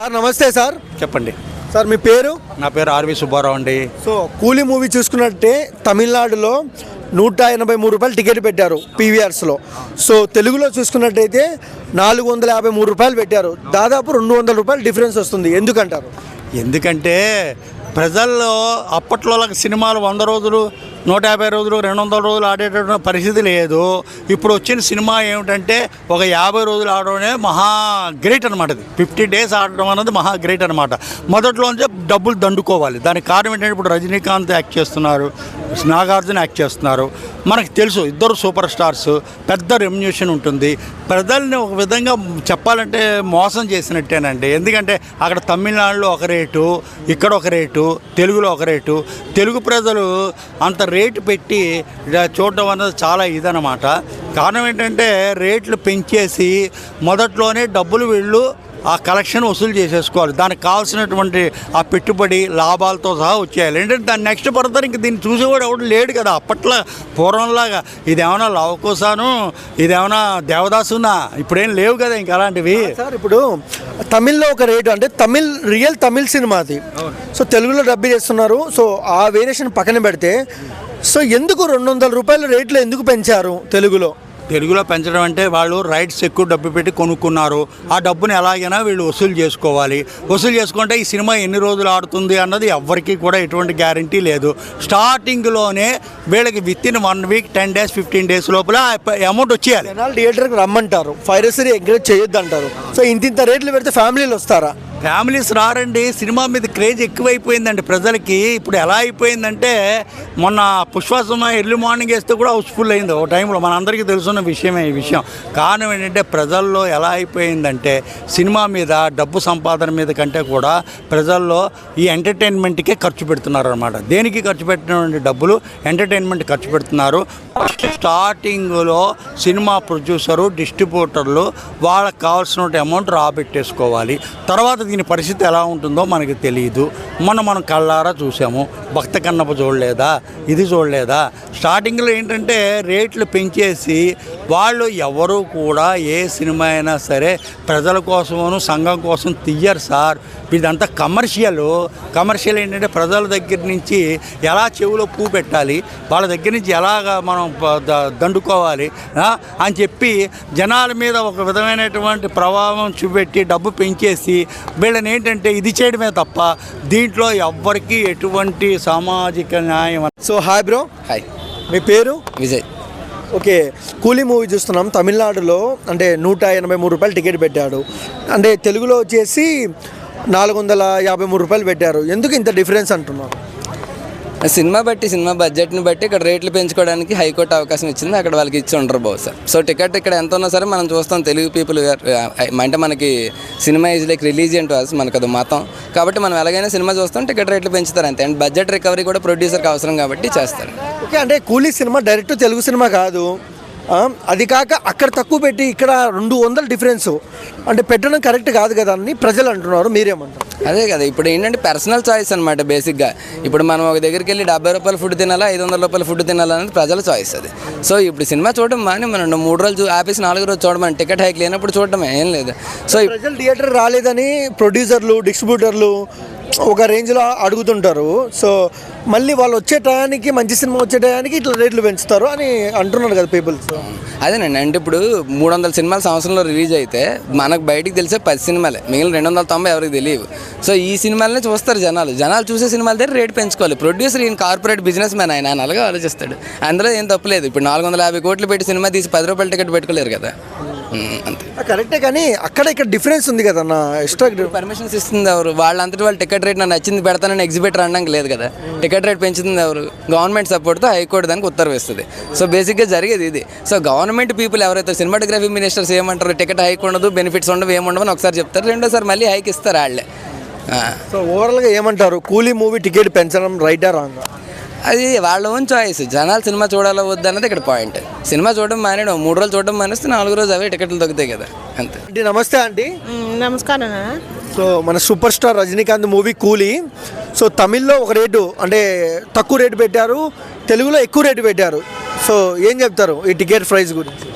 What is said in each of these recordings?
Sir నమస్తే sir. చెప్పండి sir మీ పేరు? నా పేరు ఆర్వి సుబ్బారావు అండి. సో కూలీ మూవీ చూసుకున్నట్టే తమిళనాడులో 183 రూపాయలు టికెట్ పెట్టారు పీవీఆర్స్లో. సో తెలుగులో చూసుకున్నట్టయితే 453 రూపాయలు పెట్టారు. దాదాపు 200 రూపాయలు డిఫరెన్స్ వస్తుంది. ఎందుకంటారు? ఎందుకంటే ప్రజల్లో అప్పట్లో సినిమాలు 100 రోజులు 150 రోజులు 200 రోజులు ఆడేటటువంటి పరిస్థితి లేదు. ఇప్పుడు వచ్చిన సినిమా ఏమిటంటే ఒక 50 రోజులు ఆడడమే మహా గ్రేట్ అనమాట. ఇది 50 డేస్ ఆడడం అనేది మహా గ్రేట్ అనమాట. మొదట్లోంచే డబ్బులు దండుకోవాలి. దానికి కారణం ఏంటంటే ఇప్పుడు రజనీకాంత్ యాక్ట్ చేస్తున్నారు, నాగార్జున యాక్ట్ చేస్తున్నారు. మనకు తెలుసు ఇద్దరు సూపర్ స్టార్స్, పెద్ద రెమ్యునేషన్ ఉంటుంది. ప్రజల్ని ఒక విధంగా చెప్పాలంటే మోసం చేసినట్టేనండి. ఎందుకంటే అక్కడ తమిళనాడులో ఒక రేటు, ఇక్కడ ఒక రేటు, తెలుగులో ఒక రేటు. తెలుగు ప్రజలు అంత రేటు పెట్టి చూడడం అనేది చాలా ఇదన్నమాట. కారణం ఏంటంటే రేట్లు పెంచేసి మొదట్లోనే డబ్బులు వీళ్ళు ఆ కలెక్షన్ వసూలు చేసేసుకోవాలి. దానికి కావాల్సినటువంటి ఆ పెట్టుబడి లాభాలతో సహా వచ్చేయాలి. ఏంటంటే దాన్ని నెక్స్ట్ పడతారు. ఇంక దీన్ని చూసేవాడు ఎవడు లేడు కదా. అప్పట్లో పూర్వంలాగా ఇదేమన్నా లవకోసాను, ఇదేమన్నా దేవదాసునా, ఇప్పుడేం లేవు కదా ఇంక అలాంటివి. సార్ ఇప్పుడు తమిళ్లో ఒక రేటు, అంటే రియల్ తమిళ్ సినిమా అది. సో తెలుగులో డబ్బు చేస్తున్నారు. సో ఆ వేరియేషన్ పక్కన పెడితే సో ఎందుకు 200 రూపాయల రేట్లు ఎందుకు పెంచారు తెలుగులో పెంచడం అంటే వాళ్ళు రైట్స్ ఎక్కువ డబ్బు పెట్టి కొనుక్కున్నారు. ఆ డబ్బుని ఎలాగైనా వీళ్ళు వసూలు చేసుకోవాలి. వసూలు చేసుకుంటే ఈ సినిమా ఎన్ని రోజులు ఆడుతుంది అన్నది ఎవ్వరికీ కూడా ఎటువంటి గ్యారంటీ లేదు. స్టార్టింగ్లోనే వీళ్ళకి వితిన్ 1 వీక్ 10 డేస్ 15 డేస్ లోపల అమౌంట్ వచ్చేయాలి. థియేటర్కి రమ్మంటారు, పైరసీ ఎంకరేజ్ చేయొద్దు అంటారు. సో ఇంత రేట్లు పెడితే ఫ్యామిలీలు వస్తారా? ఫ్యామిలీస్ రారండి. సినిమా మీద క్రేజ్ ఎక్కువైపోయిందండి ప్రజలకి. ఇప్పుడు ఎలా అయిపోయిందంటే మొన్న పుష్ప ఎర్లీ మార్నింగ్ వేస్తే కూడా హౌస్ఫుల్ అయింది ఒక టైంలో. మనందరికీ తెలుసున్న విషయమే ఈ విషయం. కారణం ఏంటంటే ప్రజల్లో ఎలా అయిపోయిందంటే సినిమా మీద డబ్బు సంపాదన మీద కంటే కూడా ప్రజల్లో ఈ ఎంటర్టైన్మెంట్కే ఖర్చు పెడుతున్నారు అనమాట. దేనికి ఖర్చు పెట్టినటువంటి డబ్బులు ఎంటర్టైన్మెంట్ ఖర్చు పెడుతున్నారు. స్టార్టింగ్లో సినిమా ప్రొడ్యూసరు, డిస్ట్రిబ్యూటర్లు వాళ్ళకి కావాల్సిన అమౌంట్ రాబెట్టేసుకోవాలి. తర్వాత దీని పరిస్థితి ఎలా ఉంటుందో మనకి తెలియదు. మనం కళ్ళారా చూసాము. భక్త కన్నప్ప చూడలేదా, ఇది చూడలేదా? స్టార్టింగ్లో ఏంటంటే రేట్లు పెంచేసి వాళ్ళు ఎవరు కూడా ఏ సినిమా అయినా సరే ప్రజల కోసము సంఘం కోసం తీయరు సార్. ఇదంతా కమర్షియల్ ఏంటంటే ప్రజల దగ్గర నుంచి ఎలా చెవిలో పువ్వు పెట్టాలి, వాళ్ళ దగ్గర నుంచి ఎలాగా మనం దండుకోవాలి అని చెప్పి జనాల మీద ఒక విధమైనటువంటి ప్రభావం చూపెట్టి డబ్బు పెంచేసి వీళ్ళని ఏంటంటే ఇది చేయడమే తప్ప దీంట్లో ఎవ్వరికీ ఎటువంటి సామాజిక న్యాయం. So hi bro. హాయ్, మీ పేరు? విజయ్. ఓకే, కూలీ మూవీ చూస్తున్నాం. తమిళనాడులో అంటే 183 రూపాయలు టికెట్ పెట్టాడు. అంటే తెలుగులో వచ్చేసి 453 రూపాయలు పెట్టారు. ఎందుకు ఇంత డిఫరెన్స్ అంటున్నారు? సినిమా బడ్జెట్ని బట్టి ఇక్కడ రేట్లు పెంచుకోవడానికి హైకోర్టు అవకాశం ఇచ్చింది. అక్కడ వాళ్ళకి ఇచ్చి ఉండరు బహుశా. సో టికెట్ ఇక్కడ ఎంత ఉన్నా సరే మనం చూస్తాం. తెలుగు పీపుల్ అంటే మనకి cinema is like religion to us, మనకు అది మతం కాబట్టి మనం ఎలాగైనా సినిమా చూస్తాం. టికెట్ రేట్లు పెంచుతారు అంతే. అండ్ బడ్జెట్ రికవరీ కూడా ప్రొడ్యూసర్కి అవసరం కాబట్టి చేస్తారు. ఓకే, అంటే కూలీ సినిమా డైరెక్ట్ తెలుగు సినిమా కాదు. అది కాక అక్కడ తక్కువ పెట్టి ఇక్కడ 200 డిఫరెన్స్ అంటే పెట్టడం కరెక్ట్ కాదు కదా అని ప్రజలు అంటున్నారు. మీరేమంటారు? అదే కదా, ఇప్పుడు ఏంటంటే పర్సనల్ చాయిస్ అనమాట బేసిక్గా. ఇప్పుడు మనం ఒక దగ్గరికి వెళ్ళి 70 రూపాయల ఫుడ్ తినాలా, 500 రూపాయల ఫుడ్ తినాలా అనేది ప్రజల చాయిస్ అది. సో ఇప్పుడు సినిమా చూడడం మాని మనం 3 రోజులు ఆపేసి 4వ రోజు చూడమని టికెట్ హైక్ లేనప్పుడు చూడటమే ఏం లేదు. సో ప్రజలు థియేటర్ రాలేదని ప్రొడ్యూసర్లు, డిస్ట్రిబ్యూటర్లు ఒక రేంజ్లో అడుగుతుంటారు. సో మళ్ళీ వాళ్ళు వచ్చే టయానికి, మంచి సినిమా వచ్చే టయానికి ఇట్లా రేట్లు పెంచుతారు అని అంటున్నారు కదా పీపుల్స్. అదేనండి, అంటే ఇప్పుడు 300 సినిమాలు సంవత్సరంలో రిలీజ్ అయితే మనకు బయటికి తెలిసే 10 సినిమాలే, మిగిలిన 290 ఎవరికి తెలియవు. సో ఈ సినిమాలనే చూస్తారు జనాలు చూసే సినిమాల దగ్గర రేటు పెంచుకోవాలి. ప్రొడ్యూసర్ ఈయన కార్పొరేట్ బిజినెస్ మ్యాన్, ఆయన అలాగే ఆలోచిస్తాడు. అందులో ఏం తప్పలేదు. ఇప్పుడు 450 కోట్లు పెట్టి సినిమా తీసి 10 రూపాయల టికెట్ పెట్టుకోలేరు కదా. అంతే, కరెక్టే. కానీ అక్కడ ఇక్కడ డిఫరెన్స్ ఉంది కదా అన్న. ఎక్స్ట్రా పర్మిషన్స్ ఇస్తుంది ఎవరు? వాళ్ళంతటి వాళ్ళు టికెట్ రేట్ నాకు నచ్చింది పెడతానని ఎగ్జిబిటర్ అనడానికి లేదు కదా. టికెట్ రేట్ పెంచుతుంది ఎవరు? గవర్నమెంట్ సపోర్ట్తో హైకోర్టు దానికి ఉత్తర్వు ఇస్తుంది. సో బేసిక్గా జరిగేది ఇది. సో గవర్నమెంట్ పీపుల్ ఎవరైతే సినిమాటోగ్రఫీ మినిస్టర్స్ ఏమంటారు, టికెట్ హైక్ ఉండదు, బెనిఫిట్స్ ఉండవు, ఏముండవని ఒకసారి చెప్తారు, రెండోసారి మళ్ళీ హైక్ ఇస్తారు వాళ్ళే. సో ఓవరాల్గా ఏమంటారు, కూలీ మూవీ టికెట్ పెంచడం రైటా రాంగా? అది వాళ్ళ ఓన్ చాయిస్. జనాలు సినిమా చూడాలో వద్దు అన్నది ఇక్కడ పాయింట్. సినిమా చూడడం మానేయడం, 3 రోజులు చూడడం మానేస్తే 4వ రోజు అవే టికెట్లు దొరుకుతాయి కదా, అంతే. అంటే నమస్తే ఆంటీ. నమస్కారం. సో మన సూపర్ స్టార్ రజనీకాంత్ మూవీ కూలీ. సో తమిళ్లో ఒక రేటు అంటే తక్కువ రేటు పెట్టారు, తెలుగులో ఎక్కువ రేటు పెట్టారు. సో ఏం చెప్తారు ఈ టికెట్ ప్రైస్ గురించి?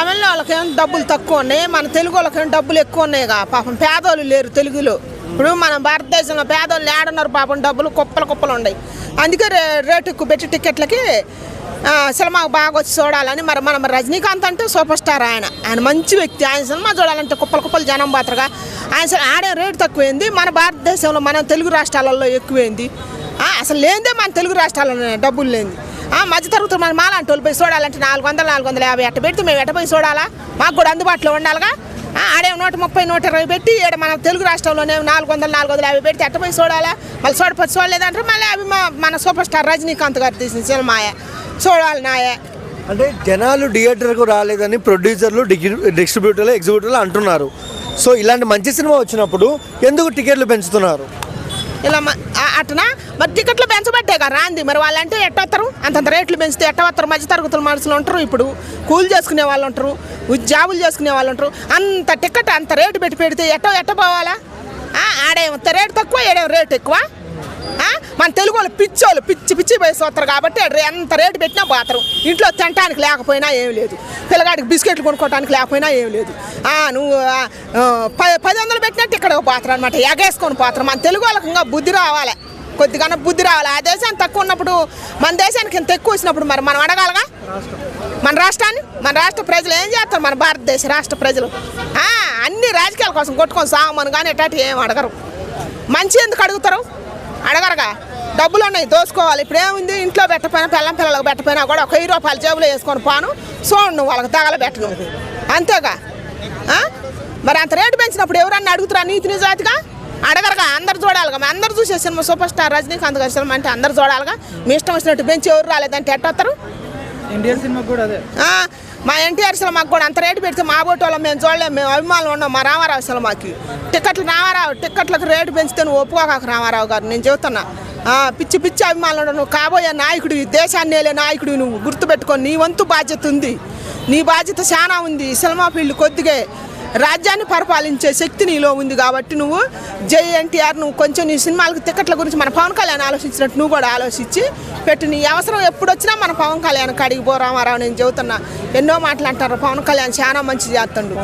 తమిళ వాళ్ళకేం డబ్బులు తక్కువ ఉన్నాయి, మన తెలుగు వాళ్ళకేం డబ్బులు ఎక్కువ ఉన్నాయిగా. పాపం పేదోళ్ళు లేరు తెలుగులో. ఇప్పుడు మన భారతదేశంలో పేదోళ్ళు ఏడున్నారు పాపం, డబ్బులు కుప్పలు ఉన్నాయి. అందుకే రేటు ఎక్కువ పెట్టి టికెట్లకి సినిమాకు బాగా వచ్చి చూడాలని. మరి మనం రజనీకాంత్ అంటే సూపర్ స్టార్, ఆయన మంచి వ్యక్తి. ఆయన సినిమా చూడాలంటే కుప్పలు జనం పాత్రగా ఆడే రేటు తక్కువైంది. మన భారతదేశంలో మన తెలుగు రాష్ట్రాలలో ఎక్కువైంది. అసలు లేనిదే మన తెలుగు రాష్ట్రాల్లో డబ్బులు లేనిది. మధ్యతరగతి మన మాలాంటి వాళ్ళు పోయి చూడాలంటే 400, 450 ఎట్ట పెడితే మేము ఎట్ట పోయి చూడాలా? మాకు కూడా అందుబాటులో ఉండాలిగా. ఆడే 130, 120 పెట్టి ఈడ మన తెలుగు రాష్ట్రంలోనే 400, 450 పెడితే ఎట్ట పోయి చూడాలా? మళ్ళీ చూడలేదంటారు. మళ్ళీ అవి మన సూపర్ స్టార్ రజనీకాంత్ గారు తీసిన సినిమాయే చూడాలి నాయే. అంటే జనాలు థియేటర్కు రాలేదని ప్రొడ్యూసర్లు, డిస్ట్రిబ్యూటర్లు, ఎగ్జిబ్యూటర్లు అంటున్నారు. సో ఇలాంటి మంచి సినిమా వచ్చినప్పుడు ఎందుకు టికెట్లు పెంచుతున్నారు? ఇలా అట్టనా మరి టికెట్లు పెంచబట్టే కదా రాంది. మరి వాళ్ళంటే ఎట్టొస్తారు? అంతంత రేట్లు పెంచితే ఎట్టవస్తారు? మధ్య తరగతుల మనుషులు ఉంటారు, ఇప్పుడు కూలి చేసుకునే వాళ్ళు ఉంటారు, జాబులు చేసుకునే వాళ్ళు ఉంటారు. అంత టికెట్ అంత రేటు పెడితే ఎట్ట పోవాలా? ఆడేమో రేటు తక్కువ, ఏడేమో రేటు ఎక్కువ. మన తెలుగు వాళ్ళు పిచ్చోళ్ళు పిచ్చి పోయి చూస్తారు కాబట్టి ఎంత రేటు పెట్టినా పోతారు. ఇంట్లో తినడానికి లేకపోయినా ఏం లేదు, పిల్లగాడికి బిస్కెట్లు కొనుక్కోవడానికి లేకపోయినా ఏం లేదు. నువ్వు 1000 పెట్టినట్టు ఇక్కడ పోతారు అనమాట, ఎగేసుకొని పోతారు. మన తెలుగు వాళ్ళకి ఇంకా బుద్ధి రావాలి, కొద్దిగా బుద్ధి రావాలి. ఆ దేశానికి తక్కువ ఉన్నప్పుడు మన దేశానికి ఇంత ఎక్కువ వచ్చినప్పుడు మరి మనం అడగాలిగా మన రాష్ట్రాన్ని. మన రాష్ట్ర ప్రజలు ఏం చేస్తారు? మన భారతదేశ రాష్ట్ర ప్రజలు అన్ని రాజకీయాల కోసం కొట్టుకొని సాగమని కానీ ఎట్లాంటి ఏం అడగరు. మంచి ఎందుకు అడుగుతారు? అడగరగా. డబ్బులు ఉన్నాయి దోసుకోవాలి. ఇప్పుడు ఏముంది, ఇంట్లో పెట్టపోయినా పిల్లలకు పెట్టపోయినా కూడా 1000 రూపాయలు జేబులో వేసుకొని పోను చూడు, వాళ్ళకి తగలబెట్టను అంతేగా. మరి అంత రేటు పెంచినప్పుడు ఎవరన్నా అడుగుతారా? నీతి నిజాతిగా అడగరగా. అందరు చూడాలిగా. అందరు చూసే సినిమా సూపర్ స్టార్ రజనీకాంత్ గారి సినిమా అంటే అందరు చూడాలిగా. మీ ఇష్టం వచ్చినట్టు పెంచి ఎవరు రాలేదంటే ఎట్టొస్తారు? ఇండియన్ సినిమా కూడా అదే. మా ఎన్టీఆర్ సినిమాకి కూడా అంత రేటు పెడితే మా బోటి వాళ్ళం మేము చూడలేము, మేము అభిమానులు ఉన్నాం. మా రామారావు సినిమాకి టికెట్లకు రేటు పెంచితే నువ్వు ఒప్పుకోక రామారావు గారు, నేను చెబుతున్నా. పిచ్చి అభిమానులు నువ్వు కాబోయే నాయకుడు, దేశాన్ని నేలే నాయకుడు. నువ్వు గుర్తుపెట్టుకొని నీ వంతు బాధ్యత ఉంది, నీ బాధ్యత చాలా ఉంది. సినిమా ఫీల్డ్ కొద్దిగా రాజ్యాన్ని పరిపాలించే శక్తి నీలో ఉంది కాబట్టి నువ్వు జై ఎన్టీఆర్. నువ్వు కొంచెం నీ సినిమాలకు టికెట్ల గురించి మన పవన్ కళ్యాణ్ ఆలోచించినట్టు నువ్వు కూడా ఆలోచించి పెట్టు. నీ అవసరం ఎప్పుడు వచ్చినా మన పవన్ కళ్యాణ్ కాడికి పో రామారావు. నేను చెబుతున్నా, ఎన్నో మాటలు అంటారు. పవన్ కళ్యాణ్ చాలా మంచి చేస్తాడు.